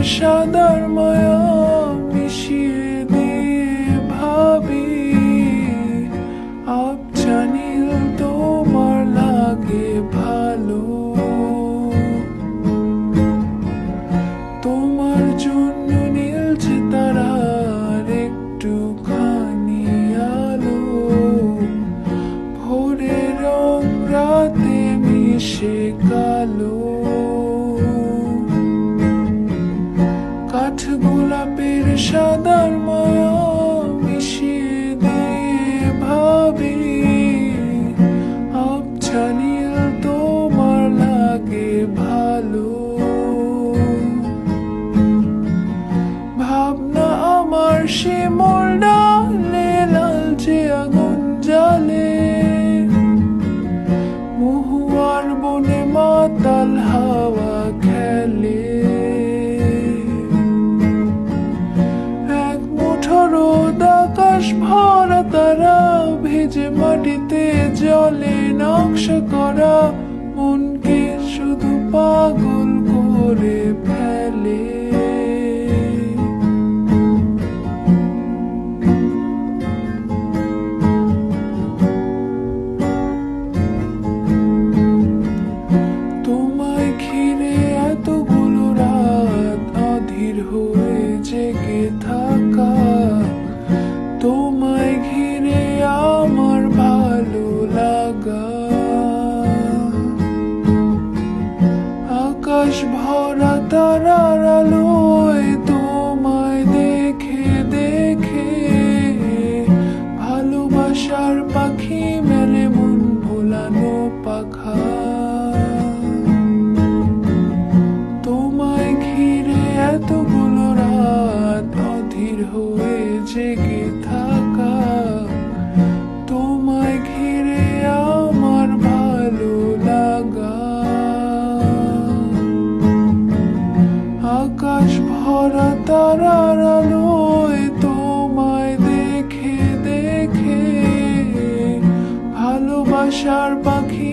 সাদার মায়া মিশিয়ে দিয়ে ভাবি আবছা নীল তোমার লাগে ভালো। তোমার জন্য নীলছে তারার একটুখানি আলো, ভোরের রং রাতে মিশে কালো। কাঠ গোলাপের সাদার মায়া মিশিয়ে দিয়ে ভাবি আবছা নীল তোমার লাগে ভালো। ভাবনা আমার শিমুল ডালে লালচে আগুন জ্বালে, মহুয়ার বনে মাতাল হাওয়া খেলে। এক মুঠো রোদ আকাশ ভরা তারা ভেজে মাটিতে জলে নকশা করা মনকে শুধু পাগল করে ফেলে। তোমায় ঘিরে এতগুলো রাত অধীর হয়ে জেগে থাকা, তোমায় ঘিরে আমার ভালো লাগা। আকাশ ভরা তারার আলোয় তোমায় দেখে দেখে ভালোবাসার পাখি মেলে মন ভোলানো পাখা। তোমায় ঘিরে এতগুলো রাত অধীর হয়ে জেগে থাকা, তোমায় ঘিরে আমার ভালো লাগা। আকাশ ভরা তারার আলোয় তোমায় দেখে দেখে ভালোবাসার পাখি